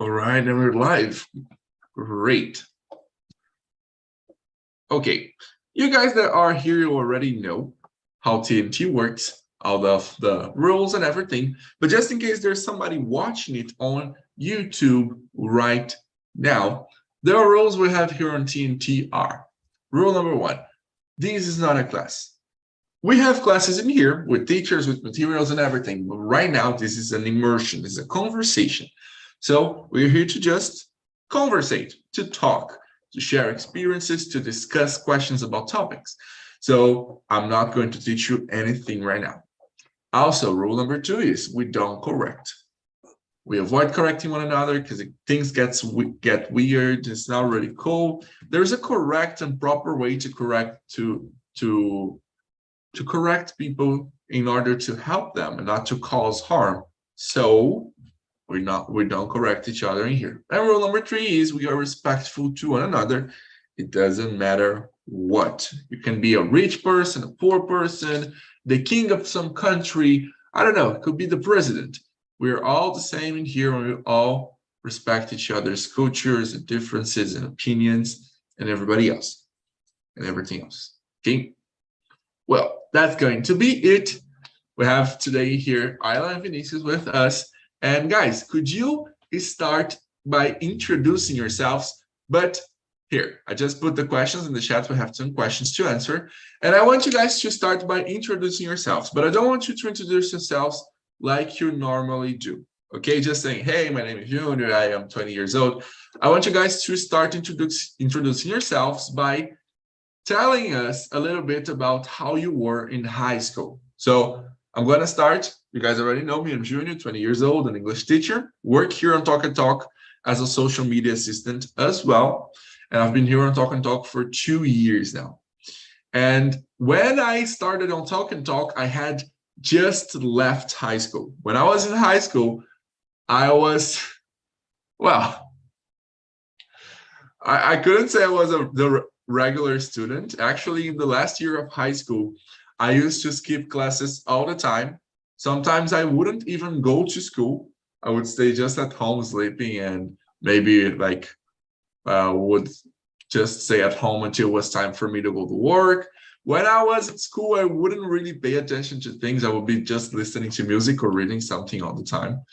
All right, and we're live. Great. Okay, you guys that are here, you already know how TNT works, all of the rules and everything. But just in case there's somebody watching it on YouTube right now, the rules we have here on TNT are: rule number 1, this is not a class. We have classes in here with teachers, with materials and everything, but right now this is an immersion, this is a conversation. So we're here to just conversate, to talk, to share experiences, to discuss questions about topics. So I'm not going to teach you anything right now. Also, rule number 2 is we don't correct. We avoid correcting one another because things get weird. It's not really cool. There's a correct and proper way to correct people in order to help them and not to cause harm. So we don't correct each other in here. And rule number 3 is we are respectful to one another. It doesn't matter what. You can be a rich person, a poor person, the king of some country. I don't know, it could be the president. We're all the same in here, and we all respect each other's cultures and differences and opinions and everybody else and everything else. Okay? Well, that's going to be it. We have today here Ayla and Vinicius with us. And guys, could you start by introducing yourselves? But here, I just put the questions in the chat. We have some questions to answer. And I want you guys to start by introducing yourselves. But I don't want you to introduce yourselves like you normally do. Okay, just saying, hey, my name is Junior, I am 20 years old. I want you guys to start introducing yourselves by telling us a little bit about how you were in high school. So I'm going to start. You guys already know me. I'm Junior, 20 years old, an English teacher. Work here on Talk and Talk as a social media assistant as well. And I've been here on Talk and Talk for 2 years now. And when I started on Talk and Talk, I had just left high school. When I was in high school, I was, well, I couldn't say I was the regular student. Actually, in the last year of high school, I used to skip classes all the time. Sometimes I wouldn't even go to school. I would stay just at home sleeping and maybe would just stay at home until it was time for me to go to work. When I was at school, I wouldn't really pay attention to things. I would be just listening to music or reading something all the time.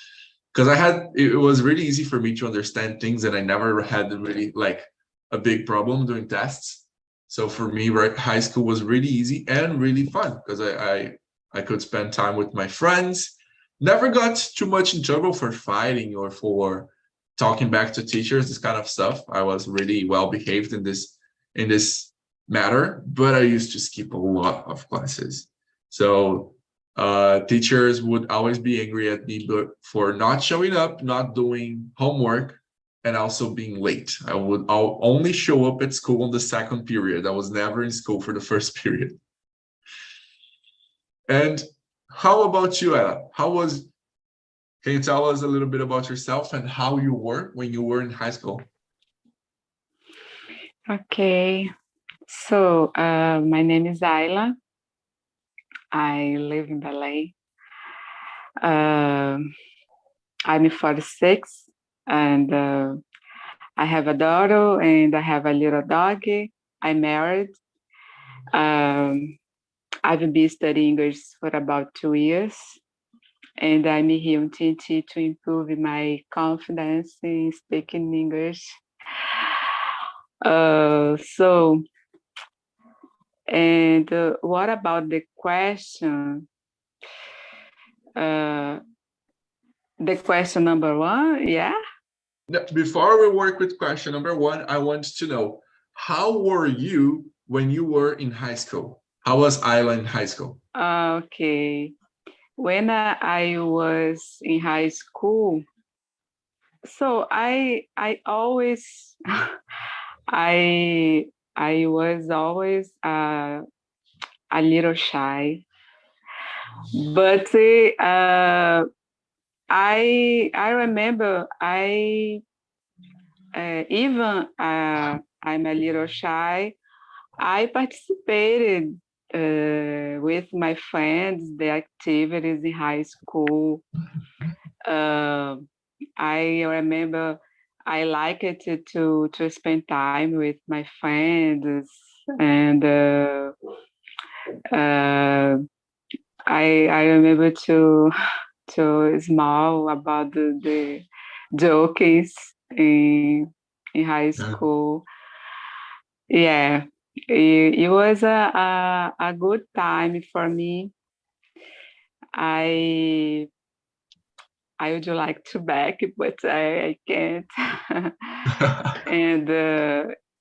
Because it was really easy for me to understand things, and I never had really a big problem doing tests. So for me, high school was really easy and really fun because I could spend time with my friends. Never got too much in trouble for fighting or for talking back to teachers, this kind of stuff. I was really well behaved in this matter, but I used to skip a lot of classes. So teachers would always be angry at me for not showing up, not doing homework, and also being late. I'll only show up at school on the second period. I was never in school for the first period. And how about you, Ella? Can you tell us a little bit about yourself and how you were when you were in high school? Okay, so my name is Ayla. I live in Belém. I'm 46 and I have a daughter and I have a little dog. I'm married. I've been studying English for about 2 years, and I'm here in TNT to improve my confidence in speaking English. What about the question? The question number 1, yeah? Before we work with question number 1, I want to know, how were you when you were in high school? How was Ayla in high school? Okay. When I was in high school, so I always, I was always a little shy, but I remember even I'm a little shy. I participated with my friends the activities in high school. I remember I like it to spend time with my friends, and uh, I remember to smile about the jokes in high Yeah. school. Yeah, it was a good time for me. I I would like to back, but I can't. And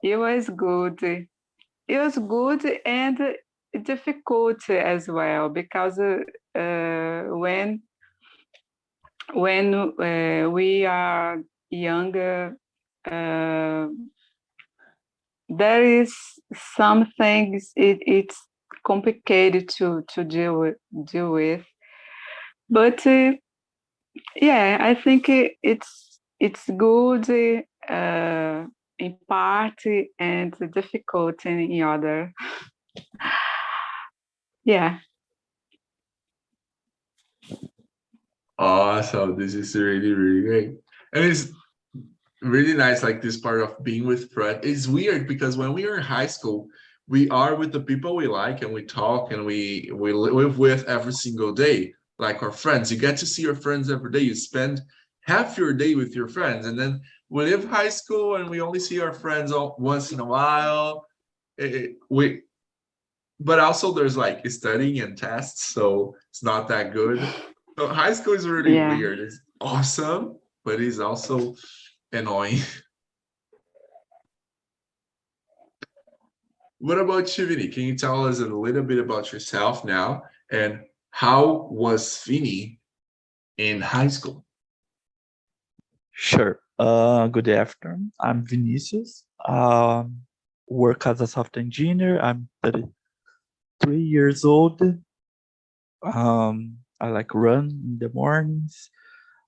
it was good. It was good and difficult as well because when we are younger, uh, there is some things it's complicated to deal with. But yeah, I think it's good in part and difficult in other. Yeah, Awesome. This is really, really great. And it's really nice, like this part of being with friends. It's weird because when we are in high school, we are with the people we like and we talk and we live with every single day, like our friends. You get to see your friends every day. You spend half your day with your friends, and then we live high school and we only see our friends once in a while. We but also there's like studying and tests, so it's not that good. So high school is really yeah. weird. It's awesome, but it's also annoying. What about you, Vinny? Can you tell us a little bit about yourself now? And how was Vinny in high school? Sure. Good afternoon. I'm Vinicius. Work as a software engineer. I'm 33 years old. I like run in the mornings.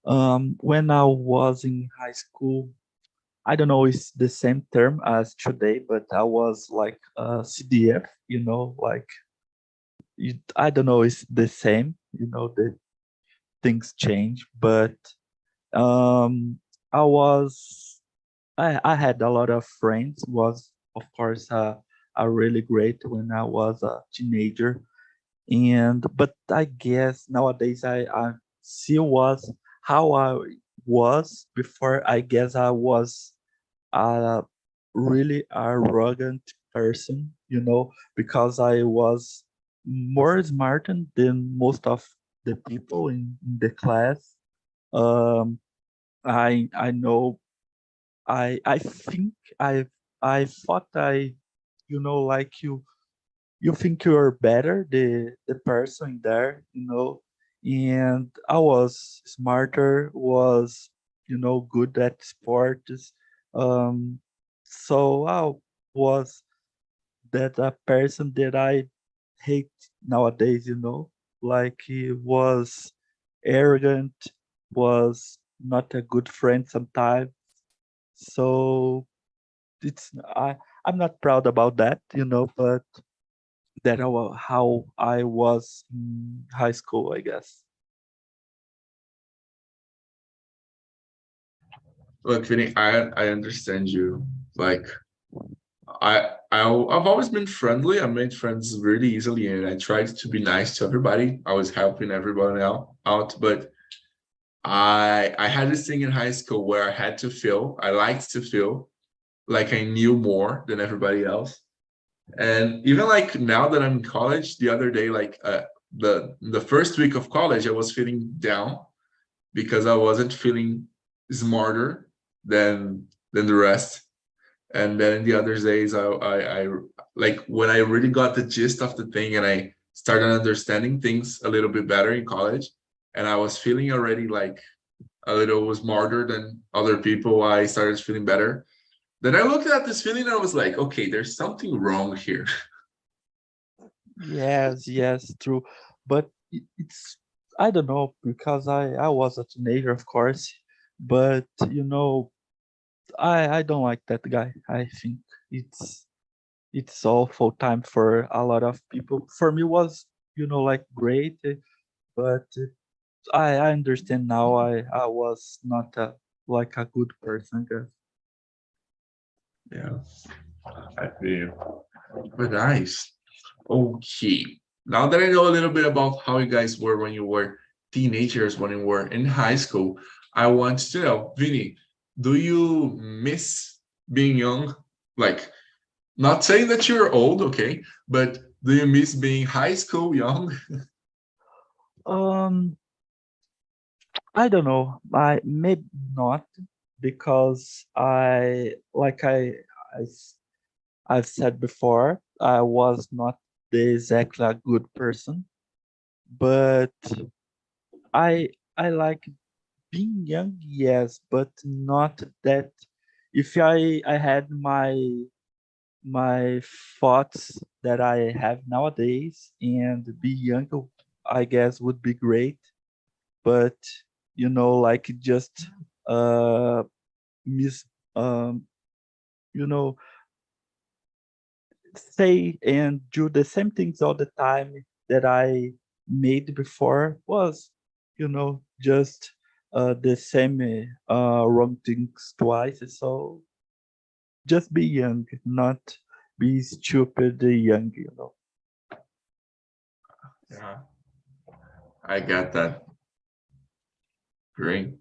When I was in high school, I don't know if it's the same term as today, but I was like CDF, like I don't know if it's the same, the things change, but um, I was I had a lot of friends. Was of course a really great when I was a teenager, and but I guess nowadays I still was how I was before. I guess I was a really arrogant person, because I was more smart than most of the people in the class. Um, I know I think I thought like you think you're better the person there, and I was smarter, was good at sports. Um so I was that a person that I hate nowadays, like he was arrogant, was not a good friend sometimes. So it's I'm not proud about that, but how I was in high school, I guess. Look, Vinny, I understand you. Like I've always been friendly. I made friends really easily, and I tried to be nice to everybody. I was helping everybody out, but I had this thing in high school where I had to feel. I liked to feel like I knew more than everybody else. And even like now that I'm in college, the other day, like the first week of college, I was feeling down because I wasn't feeling smarter than the rest. And then the other days, I like when I really got the gist of the thing and I started understanding things a little bit better in college, and I was feeling already like a little smarter than other people. I started feeling better. Then I looked at this feeling and I was like, okay, there's something wrong here. Yes, yes, true. But it's I don't know, because I was a teenager, of course, but I don't like that guy. I think it's awful time for a lot of people. For me, was like great, but I understand now. I was not like a good person, I guess. Yeah, I feel. But nice. Okay. Now that I know a little bit about how you guys were when you were teenagers, when you were in high school, I want to know, Vinny, do you miss being young? Like, not saying that you're old, okay, but do you miss being high school young? Um, I don't know. I maybe not because I've said before, I was not exactly a good person, but I like being young, yes, but not that. If I had my thoughts that I have nowadays and be younger, I guess would be great. But like just uh miss um you know say and do the same things all the time that I made before was just the same wrong things twice. So just be young, not be stupid young. Yeah, I got that. Great.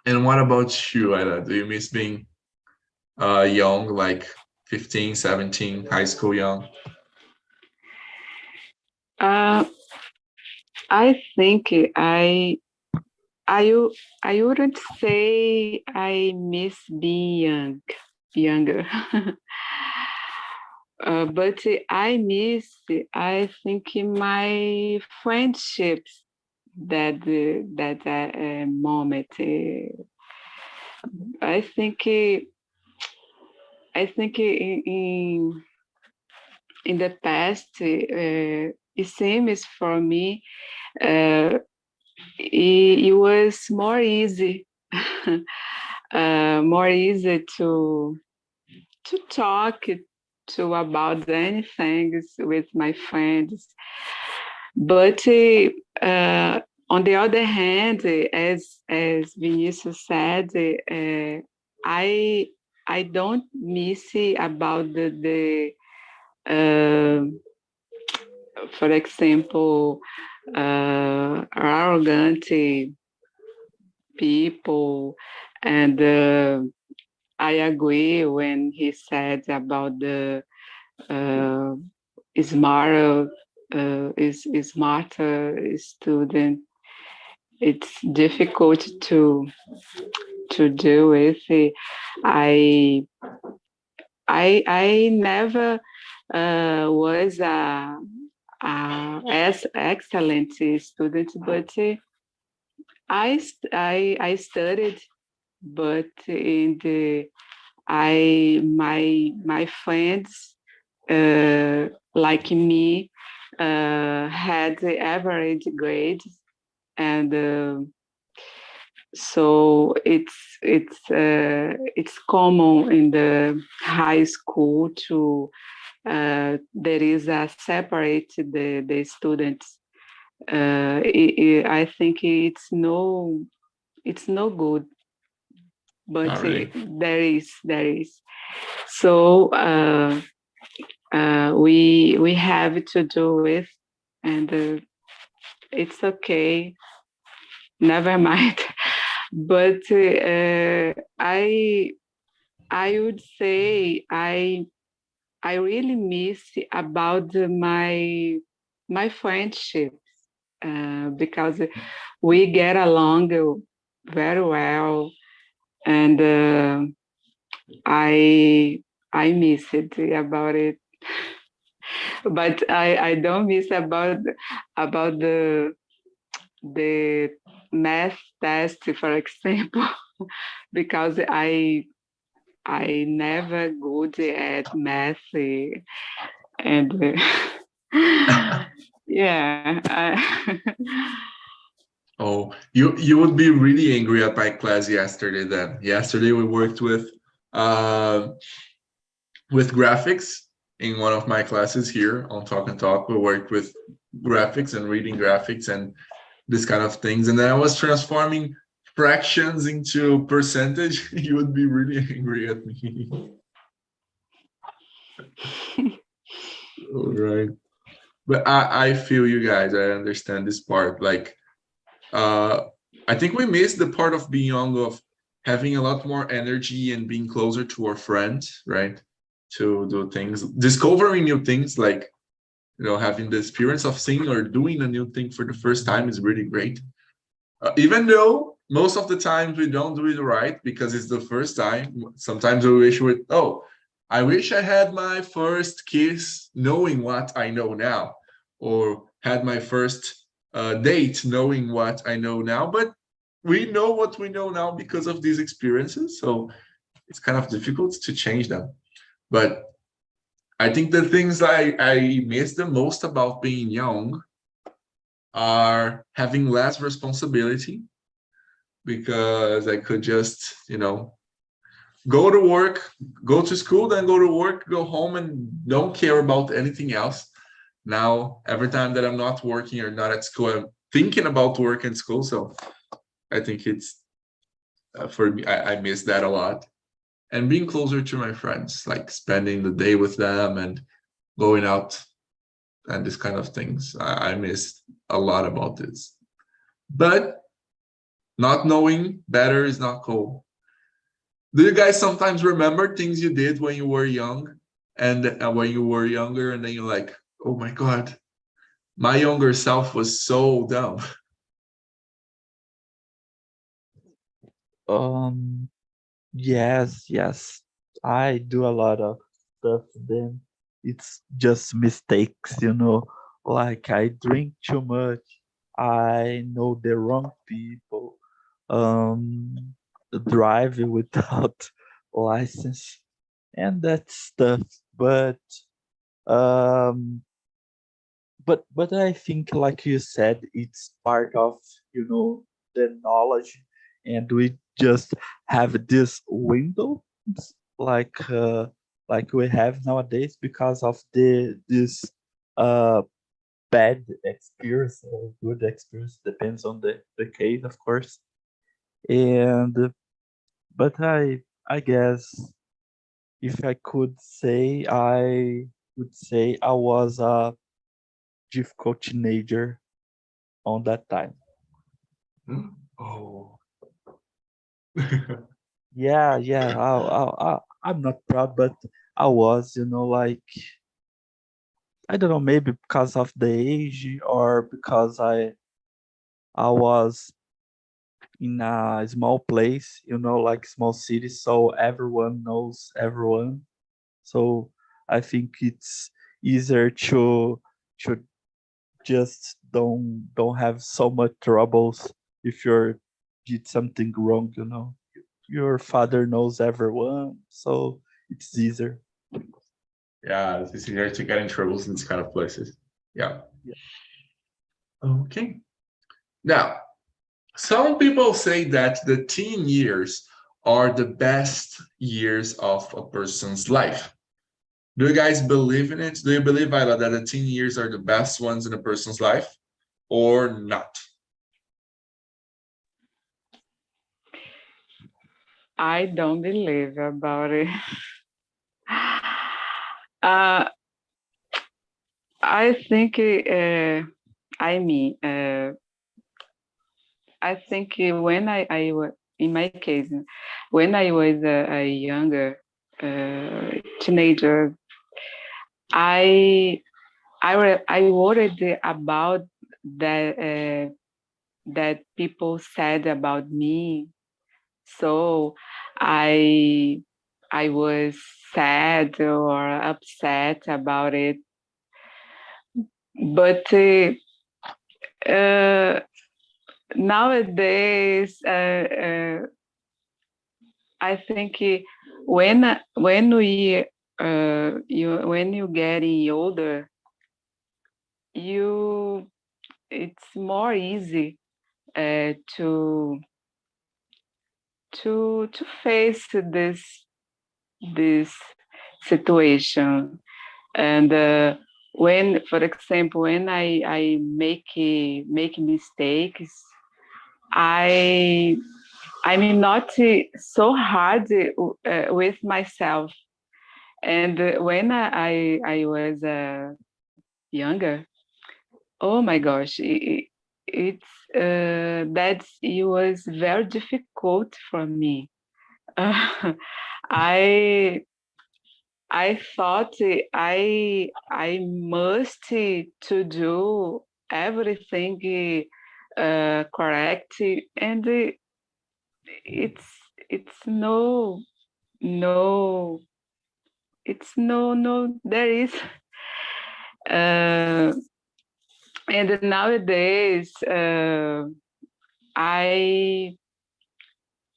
And what about you, Ella? Do you miss being young, like 15, 17, high school young? Uh, I think I w- I wouldn't say I miss being younger. But I miss, I think, my friendships that moment. I think in the past, it seems for me it was more easy, more easy to talk to about anything with my friends. But on the other hand, as Vinicius said, I I don't miss about the uh, for example, arrogant people, and I agree when he said about the uh, smarter is smarter student. It's difficult to do with. I I never was as excellent student, but I studied, but in the I my friends like me had the average grades, and so it's common in the high school to there is a separate the students. I think it's no good, but Not really. there is. So we have to do it, and it's okay. Never mind. But I would say I really miss about my friendships because we get along very well, and I I miss it about it, but I don't miss about the math test, for example, because I never good at math, and yeah. Oh, you would be really angry at my class yesterday then. Yesterday we worked uh with graphics in one of my classes here on Talk and Talk. We worked with graphics and reading graphics, and this kind of things, and then I was transforming fractions into percentage, you would be really angry at me. All right. But I feel you guys. I understand this part. Like, I think we missed the part of being young, of having a lot more energy and being closer to our friends, right? To do things, discovering new things, like, having the experience of seeing or doing a new thing for the first time is really great. Even though most of the times we don't do it right because it's the first time. Sometimes we wish I wish I had my first kiss knowing what I know now, or had my first date knowing what I know now. But we know what we know now because of these experiences, so it's kind of difficult to change them. But I think the things I miss the most about being young are having less responsibility, because I could just, go to work, go to school, then go to work, go home, and don't care about anything else. Now, every time that I'm not working or not at school, I'm thinking about work and school. So I think it's, for me, I miss that a lot. And being closer to my friends, like spending the day with them and going out and this kind of things. I miss a lot about this. But not knowing better is not cool. Do you guys sometimes remember things you did when you were young, and when you were younger, and then you're like, oh my God, my younger self was so dumb? Yes. I do a lot of stuff. Then it's just mistakes. Like I drink too much. I know the wrong people. Um, Drive without license and that stuff. Um, but I think, like you said, it's part of the knowledge, and we just have this window, like uh, like we have nowadays, because of this uh bad experience or good experience, depends on the case, of course. And but I guess, if I could say, I would say I was a difficult teenager on that time. Oh. Yeah. I'm not proud, but I was, like, I don't know, maybe because of the age, or because I was in a small place, like small city, so everyone knows everyone. So I think it's easier to just don't have so much troubles if you did something wrong. Your father knows everyone, so it's easier. Yeah, it's easier to get in troubles in these kind of places. Yeah. Yeah. Okay. Now, some people say that the teen years are the best years of a person's life. Do you guys believe in it? Do you believe, Ayla, that the teen years are the best ones in a person's life, or not? I don't believe about it. uh, I think, I think when in my case, when I was a younger teenager, I I worried about that that people said about me. So I I was sad or upset about it. But uh, nowadays, I think when when you getting older, you it's more easy to face this situation. And when, for example, when I make mistakes, I'm not so hard with myself. And when I was younger, oh my gosh, it was very difficult for me. I thought I must to do everything correct, and it's no it's no there is uh, and nowadays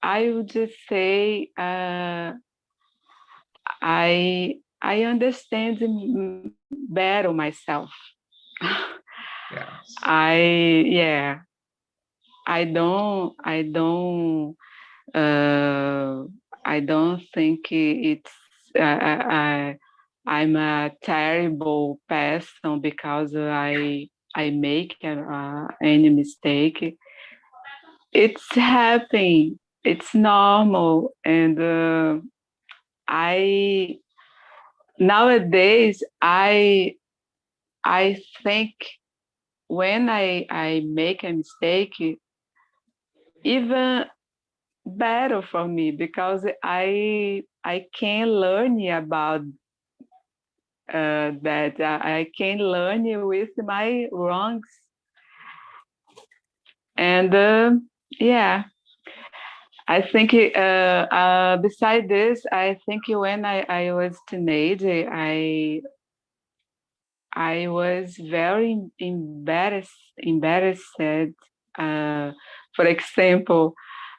I would just say I understand better myself. Yes. Yeah, uh, I don't think it's I'm a terrible person because I make any mistake. It's happening. It's normal, and I nowadays I think when I make a mistake, even better for me because I can learn about that. I can learn with my wrongs, and yeah, I think beside this, I think when I was teenage, I was very embarrassed. For example,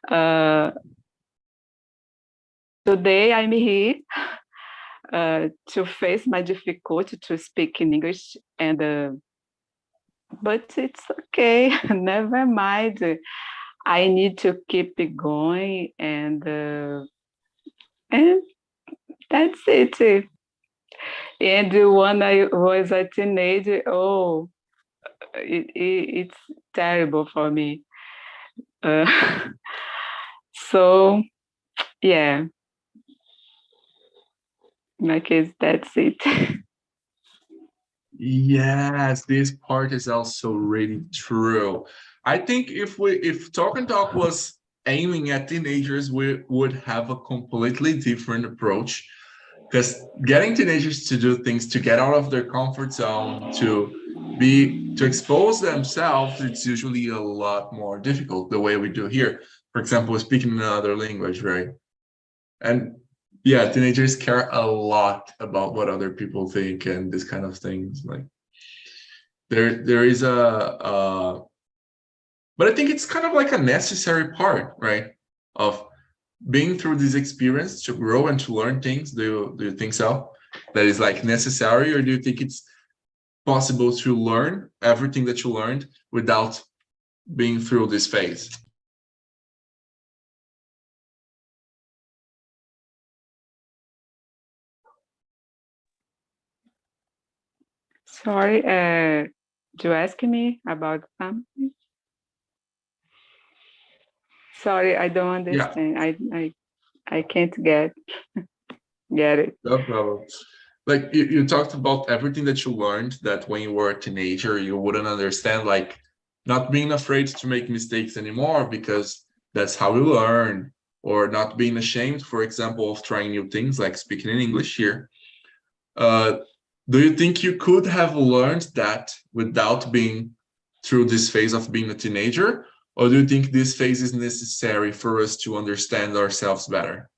uh, today I'm here to face my difficulty to speak in English, and but it's okay. Never mind. I need to keep it going, and that's it. And when I was a teenager, oh, it's terrible for me. Uh, so yeah, in my case, that's it. Yes, this part is also really true. I think if Talk and Talk was aiming at teenagers, we would have a completely different approach. Because getting teenagers to do things, to get out of their comfort zone, to expose themselves, it's usually a lot more difficult the way we do here. For example, speaking another language, right? And yeah, teenagers care a lot about what other people think and this kind of things. Like there is but I think it's kind of like a necessary part, right? Of being through this experience to grow and to learn things. Do you think so? That is like necessary, or do you think it's possible to learn everything that you learned without being through this phase? Sorry, to ask me about something. Sorry, I don't Yeah, understand. I can't get it. no problem. Like you talked about everything that you learned that when you were a teenager you wouldn't understand, like not being afraid to make mistakes anymore because that's how we learn, or not being ashamed, for example, of trying new things like speaking in English here. Uh, do you think you could have learned that without being through this phase of being a teenager? Or do you think this phase is necessary for us to understand ourselves better?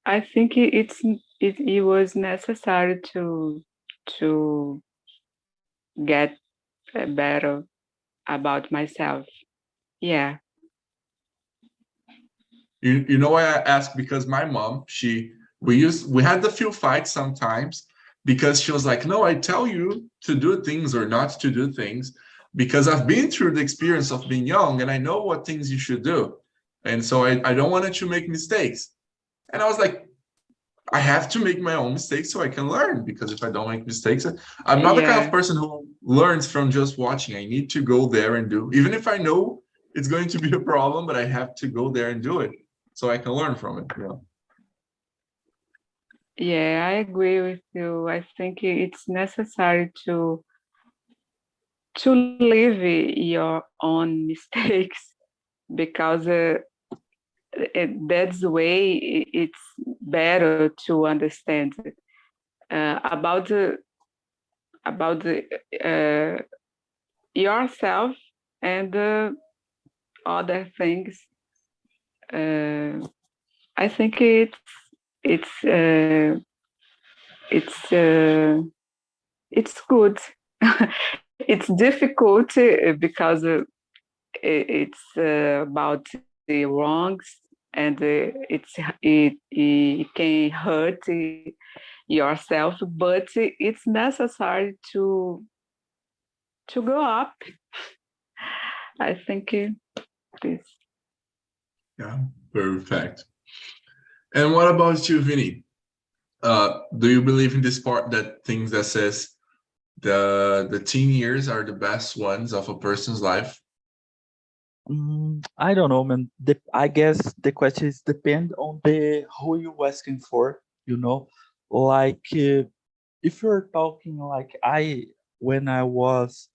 I think it was necessary to get better about myself. Yeah. You know why I ask? Because my mom, we had a few fights sometimes because she was like, no, I tell you to do things or not to do things because I've been through the experience of being young and I know what things you should do. And so I don't want you to make mistakes. And I was like, I have to make my own mistakes so I can learn, because if I don't make mistakes, I'm not the kind of Yeah, person who learns from just watching. I need to go there and do, even if I know it's going to be a problem, but I have to go there and do it so I can learn from it. Yeah. yeah, I agree with you. I think it's necessary to live your own mistakes because that's the way it's better to understand about yourself and other things. Uh, I think it's uh, it's uh, it's good. It's difficult because it's about the wrongs and it can hurt yourself, but it's necessary to go up. I think this. Yeah, perfect. And what about you, Vinny? Do you believe in this part that things that says the teen years are the best ones of a person's life? I don't know, man. I guess the question is depend on the who you asking for. You know, like if you're talking like when I was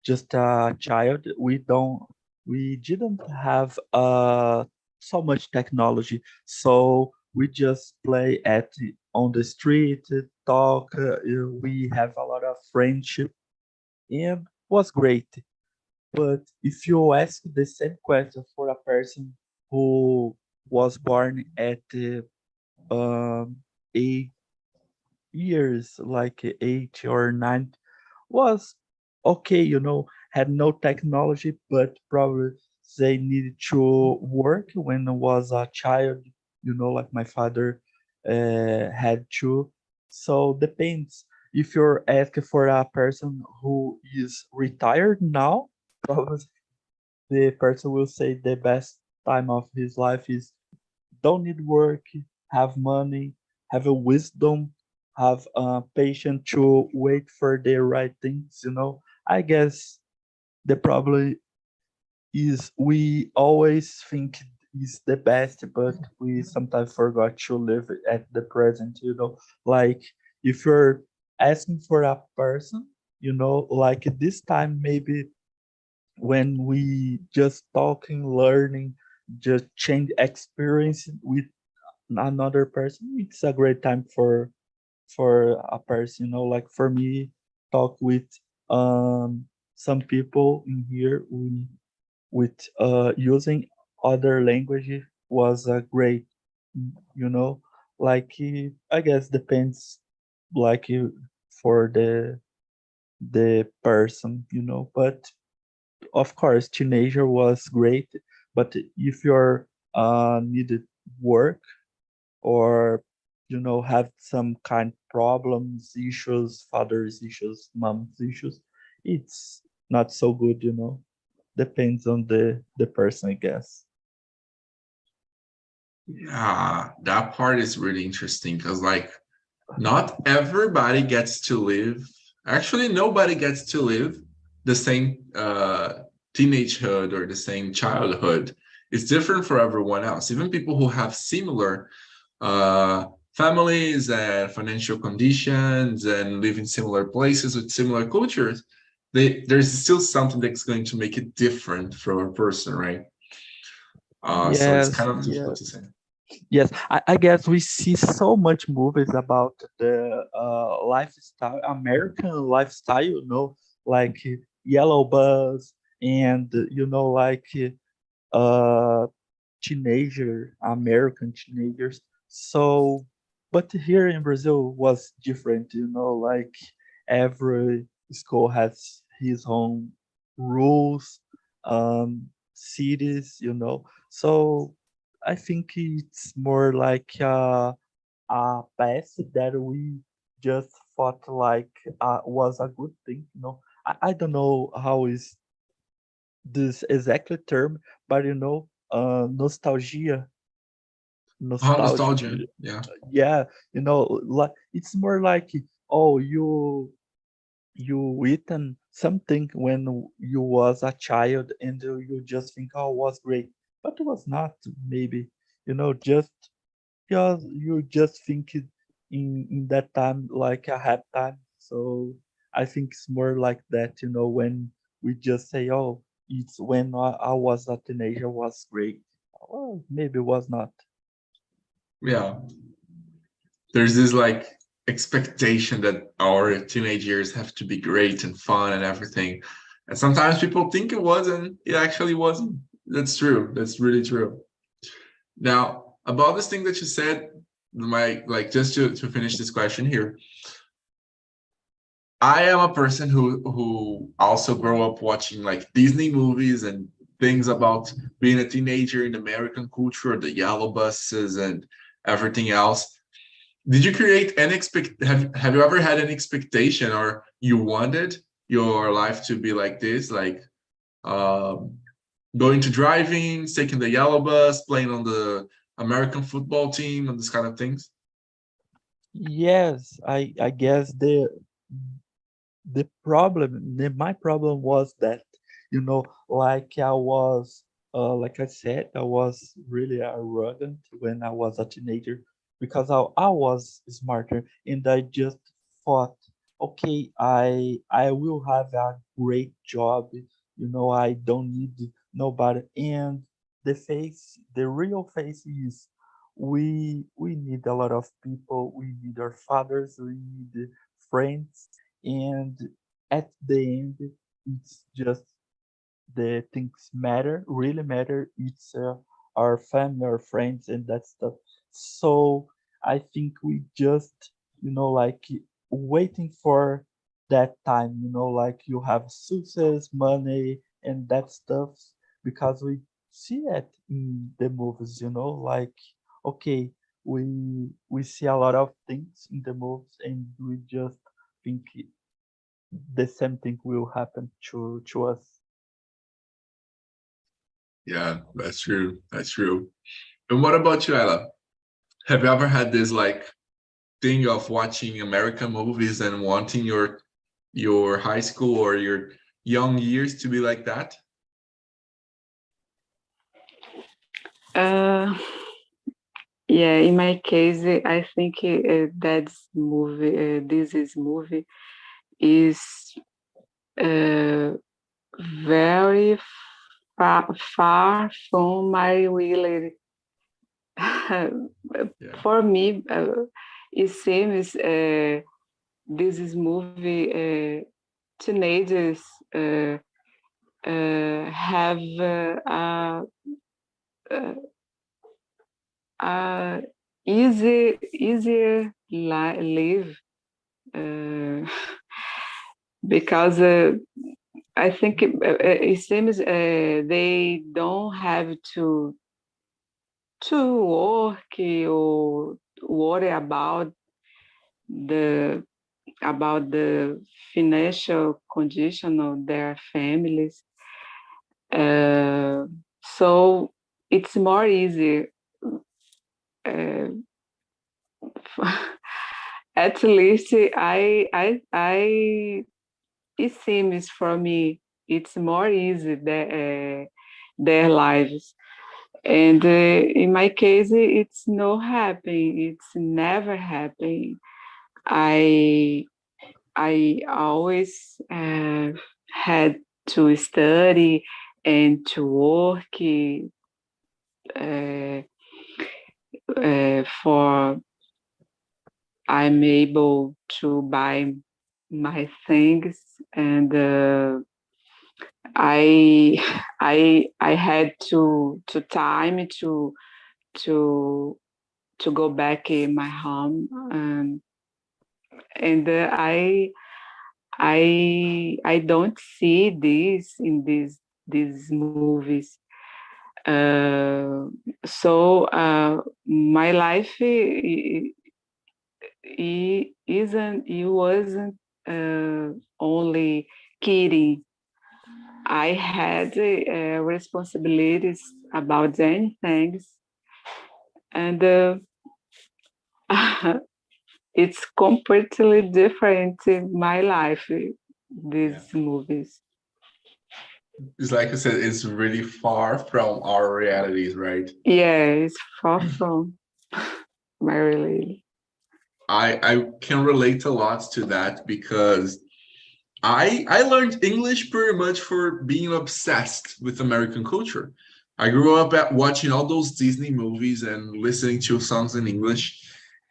just a child, we didn't have so much technology, so we just play on the street, talk. We have a lot of friendship, and was great. But if you ask the same question for a person who was born at 8 years, like 8 or 9, was okay, had no technology, but probably they needed to work when I was a child, like my father had to. So depends. If you're asking for a person who is retired now, probably the person will say the best time of his life is don't need work, have money, have a wisdom, have patience to wait for the right things. I guess the problem is we always think is the best, but we sometimes forgot to live at the present. Like if you're asking for a person, like this time maybe when we just talking, learning, just change experience with another person, it's a great time for a person. Like for me, talk with um some people in here with using other language was a great, you know like I guess depends, like for the person, but of course teenager was great. But if you're needed work, or have some kind problems, issues, father's issues, mom's issues, it's not so good. Depends on the person, I guess. Yeah, that part is really interesting because, like, not everybody gets to live. Actually, nobody gets to live the same teenagehood or the same childhood. It's different for everyone else. Even people who have similar uh, families and financial conditions and live in similar places with similar cultures, there's still something that's going to make it different for a person, right? So it's Yes, kind of difficult yes, to say. yes. I guess we see so much movies about the lifestyle, American lifestyle, like yellow bus, and like uh American teenagers. So, but here in Brazil was different, like every school has his own rules, cities, So I think it's more like a past that we just thought like was a good thing, I don't know how is this exact term, but nostalgia. Oh, nostalgic. nostalgia. Yeah. Yeah, like it's more like, oh, you eaten something when you was a child and you just think, oh, was great, but it was not, maybe, just because you just think it in that time like a happy time. So I think it's more like that, when we just say, oh, it's when I was a teenager was great. Well, maybe it was not. Yeah. There's this like expectation that our teenage years have to be great and fun and everything. And sometimes people think it was, and it actually wasn't. That's true. That's really true. Now, about this thing that you said, my like just to finish this question here, I am a person who also grew up watching like Disney movies and things about being a teenager in American culture, the yellow buses and everything else. Did you create any have you ever had an expectation or you wanted your life to be like this, like um going to driving, taking the yellow bus, playing on the American football team and this kind of things? Yes, I guess my problem was that, like I was, like I said, I was really arrogant when I was a teenager because I was smarter and I just thought, okay, I will have a great job, I don't need nobody. And the real face is we need a lot of people, we need our fathers, we need friends, and at the end it's just the things matter really matter, it's our family, our friends, and that stuff. So I think we just, like, waiting for that time, like you have success, money, and that stuff, because we see it in the movies, like, okay, we see a lot of things in the movies and we just think the same thing will happen to us. Yeah, that's true. That's true. And what about you, Ella? Have you ever had this like thing of watching American movies and wanting your high school or your young years to be like that? Uh, yeah, in my case, I think this is movie is uh, very far from my reality. Yeah. For me, it seems this is movie teenagers have a, a easier live uh, because I think it seems they don't have to work or worry the about the financial condition of their families. Uh, so it's more easy. Uh, at least it seems for me it's more easy their lives. And in my case, it's not happening. It's never happening. I I always had to study and to work for I'm able to buy my things, and I I had to time to to go back in my home, and I don't see this in these movies. So my life it wasn't only kidding. I had responsibilities about anything, and it's completely different in my life, these movies. It's like I said, it's really far from our realities, right? Yeah, it's far from my reality. I can relate a lot to that because I learned English pretty much for being obsessed with American culture. I grew up at watching all those Disney movies and listening to songs in English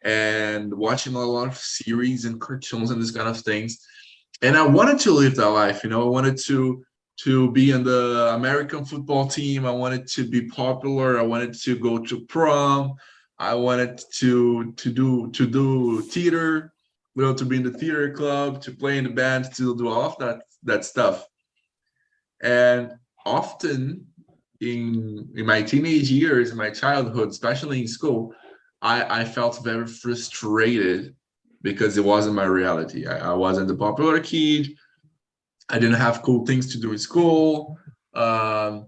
and watching a lot of series and cartoons and this kind of things. And I wanted to live that life, you know. I wanted to be in the American football team. I wanted to be popular. I wanted to go to prom. I wanted to do theater, you know, to be in the theater club, to play in the band, to do all of that stuff. And often in my teenage years, in my childhood, especially in school, I felt very frustrated because it wasn't my reality. I wasn't the popular kid. I didn't have cool things to do in school. I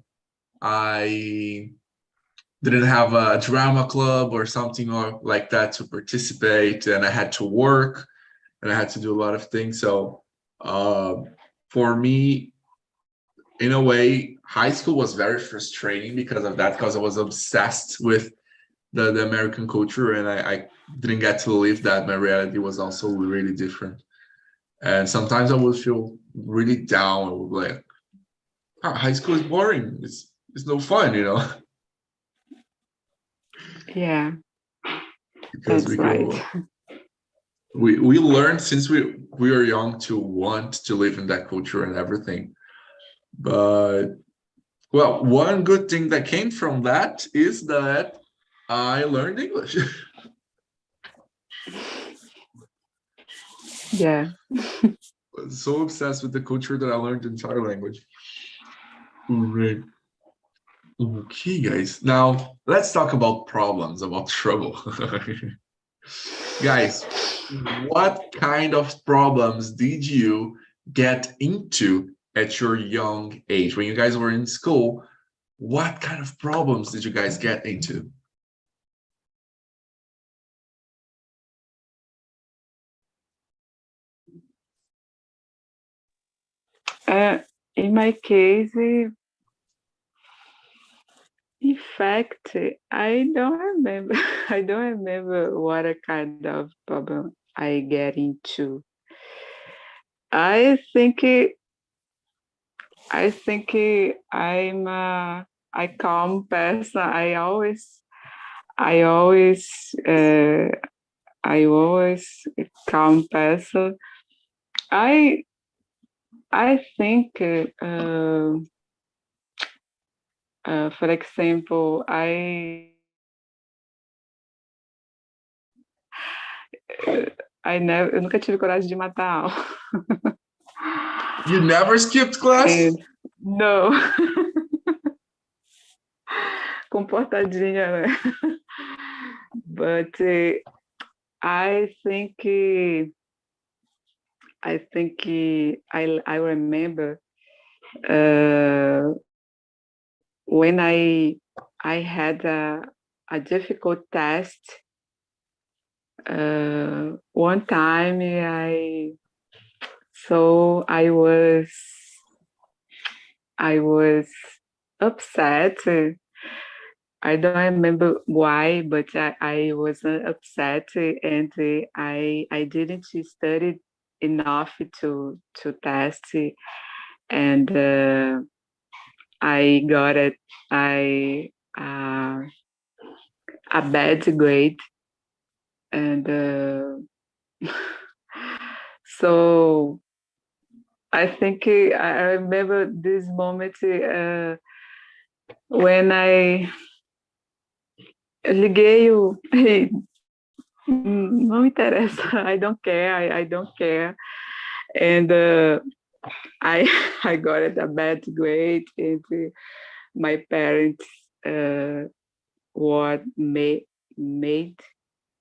didn't have a drama club or something like that to participate, and I had to work and I had to do a lot of things. So for me, in a way, high school was very frustrating because of that, because I was obsessed with the American culture, and I didn't get to live that. My reality was also really different. And sometimes I would feel really down. I would be like, "Ah, high school is boring. It's no fun, you know," Yeah, because we that's right. go we learned since we were young to want to live in that culture and everything. But well, one good thing that came from that is that I learned English. Yeah. So obsessed with the culture that I learned the entire language. Right. Okay, guys. Now let's talk about problems, about trouble. Guys, what kind of problems did you get into at your young age? When you guys were in school, what kind of problems did you guys get into? In my case, in fact, I don't remember. I don't remember what a kind of problem I get into. I think I'm a calm person. I always, uh, I always calm person. I, I think, for example, eu nunca tive coragem de matar a aula. You never skipped class? Não. Comportadinha, né? But I remember when I had a difficult test. One time I was upset. I don't remember why, but I was upset, and I didn't study enough to test, and I got I uh, a bad grade, and so I think I remember this moment when I liguei o não interessa, I don't care, I don't care, and I I got a bad grade, and my parents what made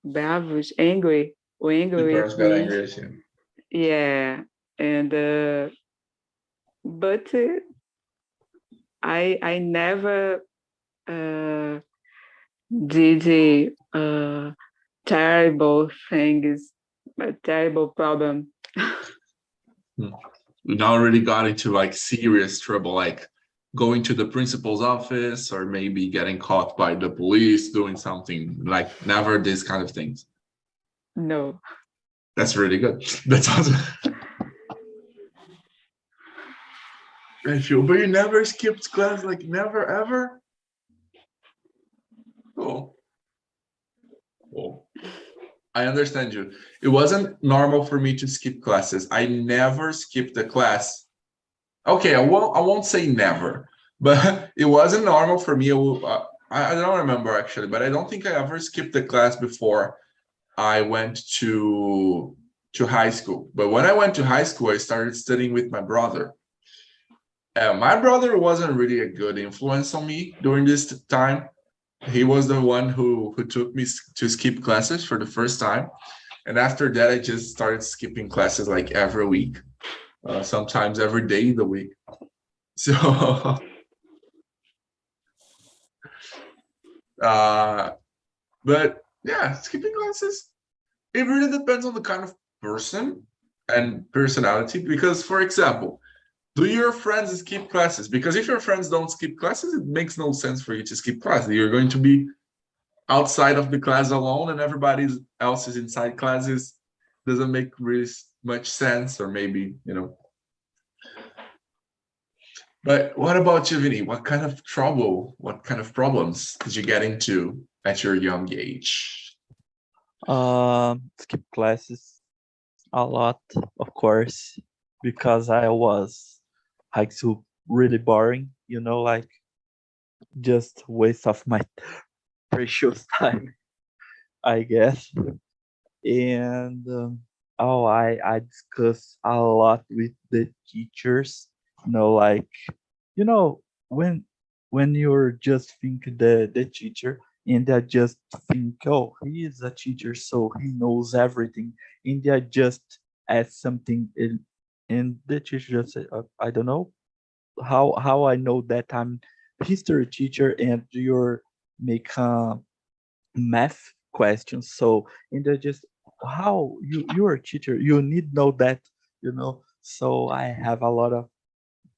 bravos, angry Your parents with got me. angry at you. Yeah, and but I never did terrible things, a terrible problem. We now already got into like serious trouble, like going to the principal's office or maybe getting caught by the police doing something, like never these kind of things. No. That's really good. That's awesome. But you never skipped class, like never ever? Oh. Well, I understand you. It wasn't normal for me to skip classes. I never skipped a class. Okay, I won't say never, but it wasn't normal for me. I don't remember actually, but I don't think I ever skipped a class before I went to high school. But when I went to high school, I started studying with my brother. My brother wasn't really a good influence on me during this time. He was the one who took me to skip classes for the first time, and after that, I just started skipping classes like every week, sometimes every day in the week. So, but yeah, skipping classes, it really depends on the kind of person and personality. Because, for example, do your friends skip classes? Because if your friends don't skip classes, it makes no sense for you to skip classes. You're going to be outside of the class alone and everybody else is inside classes. Doesn't make really much sense, or maybe, But what about you, Vinny? What kind of trouble, what kind of problems did you get into at your young age? Skip classes a lot, of course, because I was high school really boring, like just waste of my precious time, I guess. And I discuss a lot with the teachers, like you know when you're just think the teacher, and I just think, oh, he is a teacher, so he knows everything, and I just ask something, and the teacher just say, I don't know how I know that I'm history teacher and you're make math questions. So, and they just, how you're a teacher, you need know that, So I have a lot of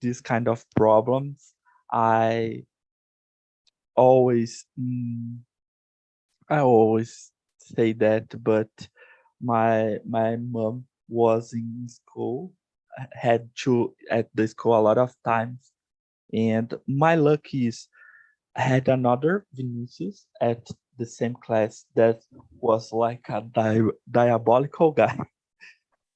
this kind of problems. I always I always say that, but my mom was in school, had to at the school a lot of times, and my luck is I had another Vinicius at the same class that was like a diabolical guy.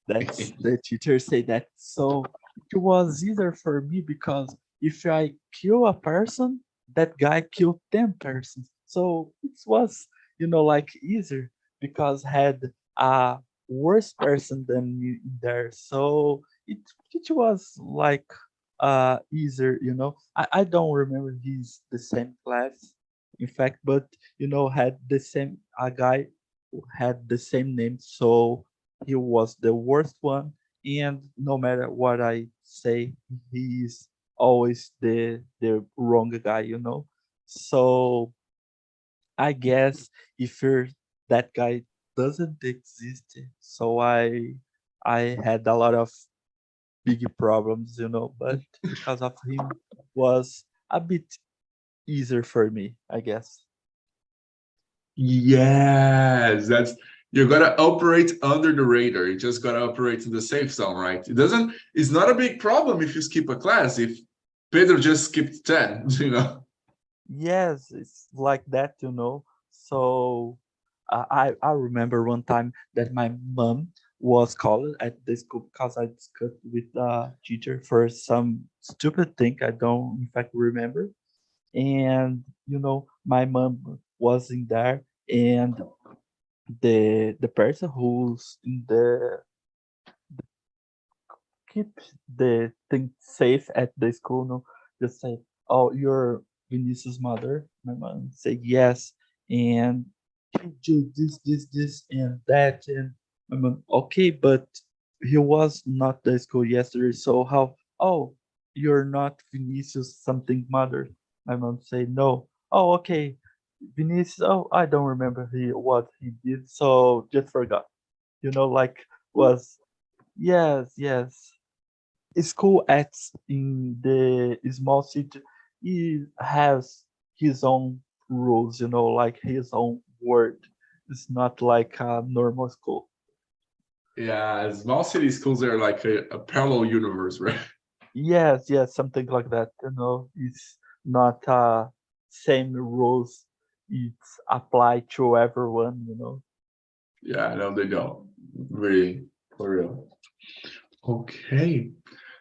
That's the teacher say that. So it was easier for me because if I kill a person, that guy killed 10 persons. So it was, like easier because had a worse person than me in there. So it was like easier, I don't remember he's the same class, in fact, but had the same a guy who had the same name, so he was the worst one, and no matter what I say, he's always the wrong guy, So I guess if that guy doesn't exist, so I had a lot of big problems, but because of him was a bit easier for me, I guess. Yes, you're gonna operate under the radar. You just gotta operate in the safe zone, right? It's not a big problem if you skip a class. If Pedro just skipped 10, Yes, it's like that, So I remember one time that my mom was called at the school because I discussed with the teacher for some stupid thing I don't in fact remember. And my mom was in there, and the person who's in the keep the thing safe at the school, just say, oh, you're Vinicius' mother. My mom said yes, and he do this and that, and my mom, okay, but he was not the school yesterday, so how? Oh, you're not Vinicius something mother. My mom say no. Oh, okay. Vinicius, oh, I don't remember what he did, so just forgot. Like was yes, yes. School acts in the small city. He has his own rules, like his own word. It's not like a normal school. Yeah, small city schools are like a parallel universe, right? Yes, yes, something like that. It's not same rules. It's applied to everyone. Yeah, no, they don't. Really, for real. Okay.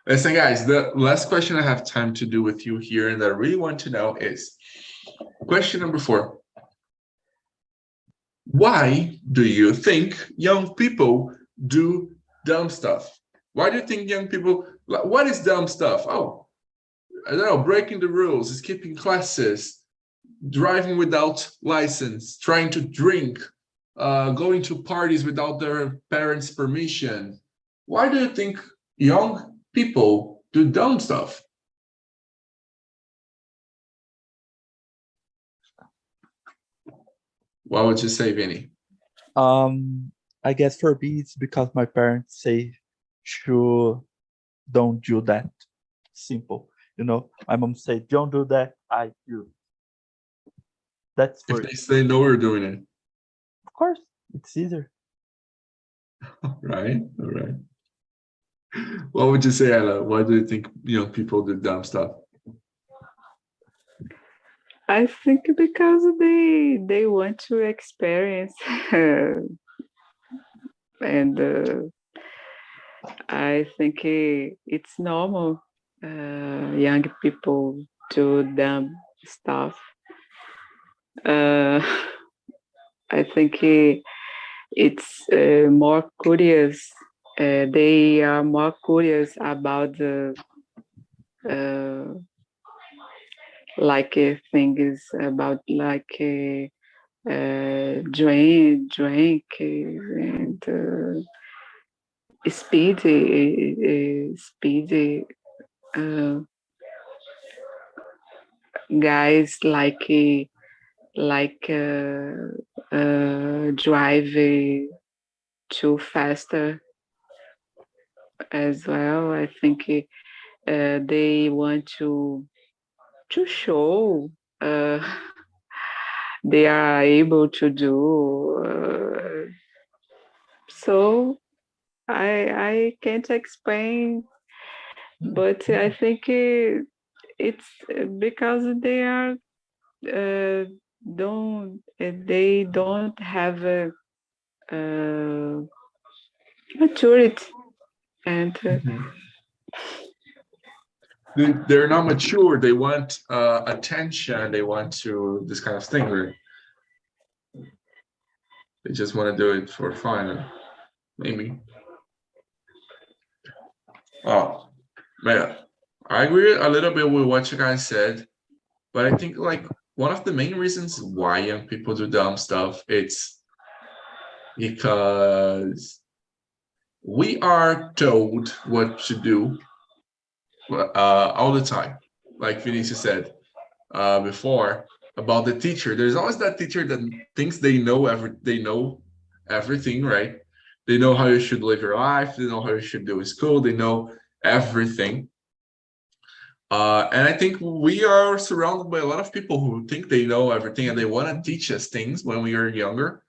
Listen, guys, the last question I have time to do with you here and that I really want to know is question number 4. Why do you think young people do dumb stuff? Why do you think young people, what is dumb stuff? Oh, I don't know, breaking the rules, skipping classes, driving without license, trying to drink, going to parties without their parents' permission. Why do you think young people do dumb stuff? What would you say, Vinny? I guess for me, it's because my parents say, "Sure, don't do that." Simple. My mom said, "Don't do that." I do. That's If for it. they say no, we're doing it. Of course, it's easier. Right? All right. What would you say, Ella? Why do you think young people do dumb stuff? I think because they want to experience, and I think it's normal. Young people do dumb stuff. Uh, I think it's more curious. They are more curious about the uh, things about drink and speedy uh, guys drive too faster as well. I think they want to show uh, they are able to do. So I can't explain, but I think it's because uh, they don't have a maturity and Mhm. They're not mature. They want attention. They want to this kind of thing. Right? They just want to do it for fun, maybe. Oh, man, I agree a little bit with what you guys said, but I think like one of the main reasons why young people do dumb stuff, it's because we are told what to do all the time. Like Vinicius said before about the teacher, there's always that teacher that thinks they know everything, right? They know how you should live your life. They know how you should do in school. They know everything. And I think we are surrounded by a lot of people who think they know everything and they want to teach us things when we are younger.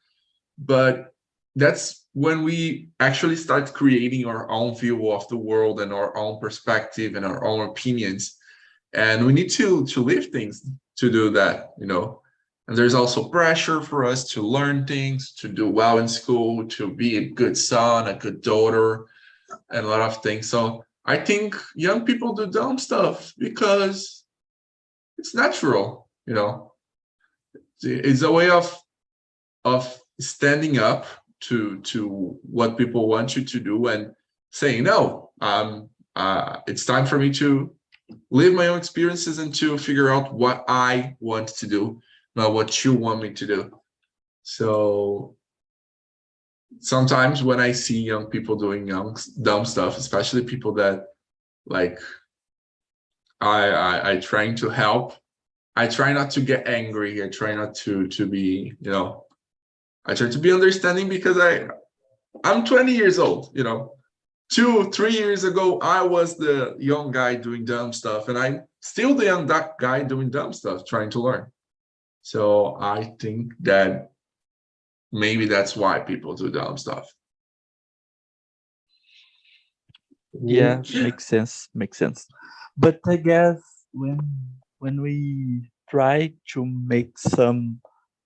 But that's when we actually start creating our own view of the world and our own perspective and our own opinions. And we need to live things to do that, And there's also pressure for us to learn things, to do well in school, to be a good son, a good daughter, and a lot of things. So I think young people do dumb stuff because it's natural. It's a way of standing up to what people want you to do and saying no. It's time for me to live my own experiences and to figure out what I want to do, not what you want me to do. So sometimes when I see young people doing dumb stuff, especially people that like I trying to help, I try not to get angry. I try not to be, I try to be understanding because I'm 20 years old, 2-3 years ago, I was the young guy doing dumb stuff, and I'm still the young guy doing dumb stuff, trying to learn. So I think that maybe that's why people do dumb stuff. Yeah, makes sense. Makes sense. But I guess when we try to make some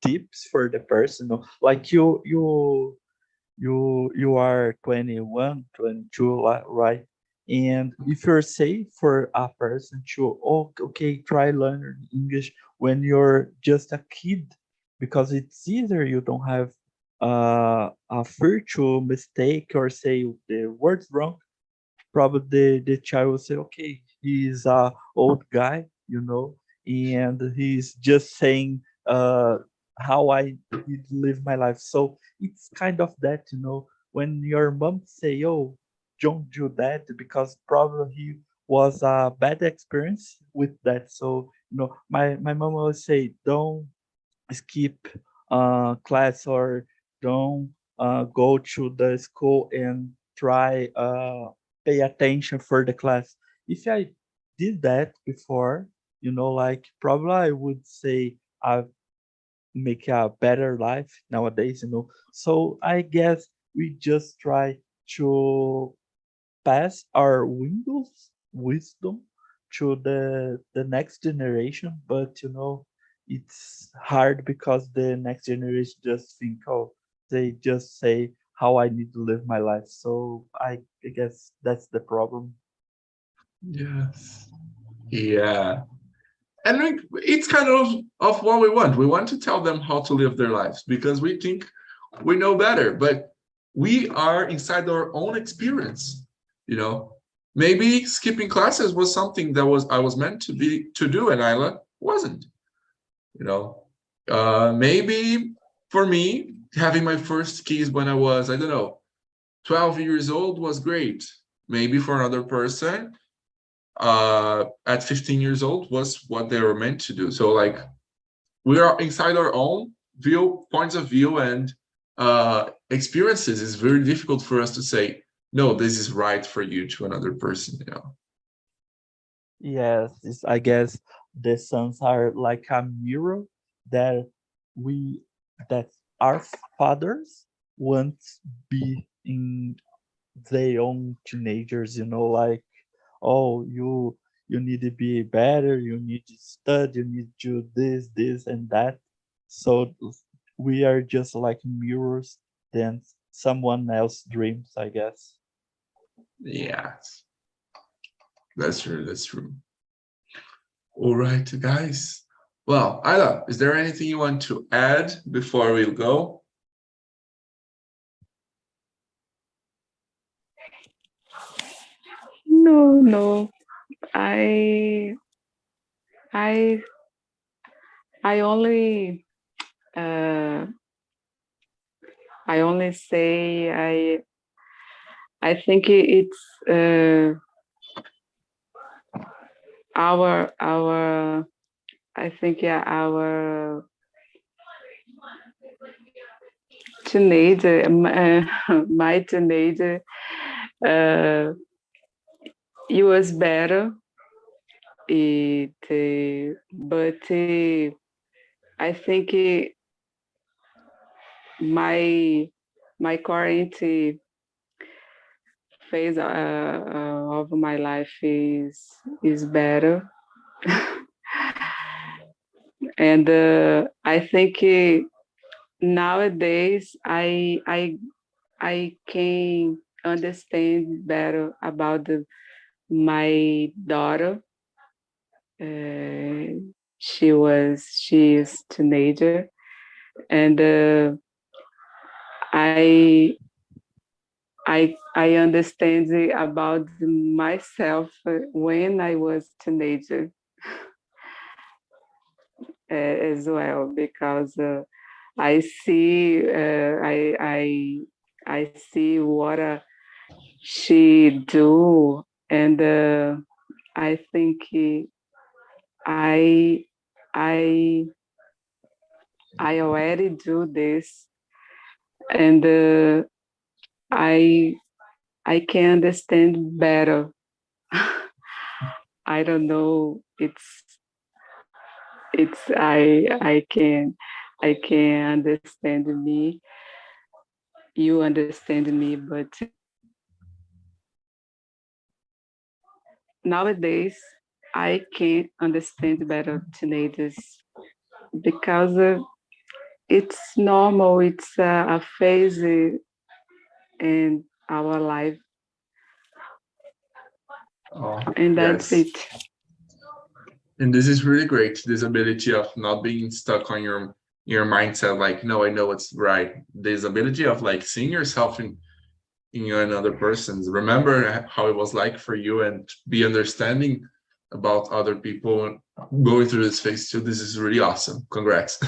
tips for the person, like you are 21, 22, right? And if you're say for a person to, oh, okay, try learn English when you're just a kid, because it's easier. You don't have a virtual mistake or say the words wrong. Probably the child will say, okay, he's a old guy, and he's just saying how I did live my life. So it's kind of that, when your mom say, oh, don't do that, because probably he was a bad experience with that. So, my mom will say, don't skip class, or don't go to the school and try pay attention for the class. If I did that before, like probably I would say I make a better life nowadays. So I guess we just try to pass our windows wisdom to the next generation, but it's hard because the next generation just think, oh, they just say how I need to live my life. So I guess that's the problem. Yes. Yeah. And it's kind of what we want. We want to tell them how to live their lives because we think we know better, but we are inside our own experience. Maybe skipping classes was something that I was meant to do, and Isla wasn't. Maybe for me, having my first keys when I was, I don't know, 12 years old was great. Maybe for another person, at 15 years old was what they were meant to do. So like we are inside our own points of view and experiences. It's very difficult for us to say, no, this is right for you to another person. Yes, I guess the sons are like a mirror that we that our fathers want be in their own teenagers, like, oh, you need to be better, you need to study, you need to do this and that. So we are just like mirrors than someone else dreams, I guess. Yes, that's true. That's true. All right, guys. Well, Ayla, is there anything you want to add before we go? No. I I I only uh, I only say I think it's our I think, yeah, our teenager my teenager, uh, it was better. But I think my my current phase of my life is better. And I think nowadays I can understand better about my daughter. She is teenager, and I I understand about myself when I was teenager as well, because I see I see what she do, and I think I I already do this, and I can understand better. I don't know. It's I can understand me. You understand me, but nowadays I can understand better teenagers because it's normal. It's a phase in our life, Oh, and that's yes. it. And this is really great, this ability of not being stuck on your mindset, like, no, I know what's right. This ability of like seeing yourself in another person's. Remember how it was like for you and be understanding about other people going through this phase too. This is really awesome. Congrats.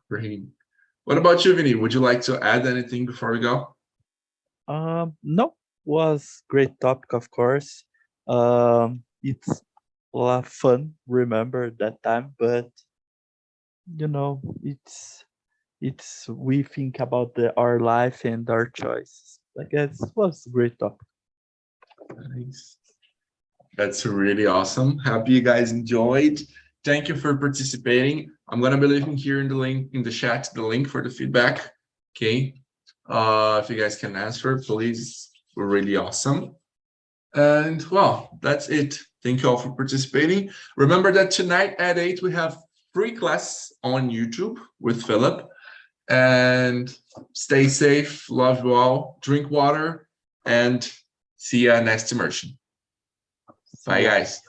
Great. What about you, Vinny? Would you like to add anything before we go? No, was great topic, of course. It's a lot of fun, remember that time, but you know, it's we think about our life and our choices. I guess it was a great topic. Nice. That's really awesome. Happy you guys enjoyed. Thank you for participating. I'm gonna be leaving here in the link in the chat the link for the feedback. Okay. If you guys can answer, please. We're really awesome. And well, that's it. Thank you all for participating. Remember that tonight at 8 we have free class on YouTube with Philip. And stay safe. Love you all. Drink water and see you next immersion. Bye, guys.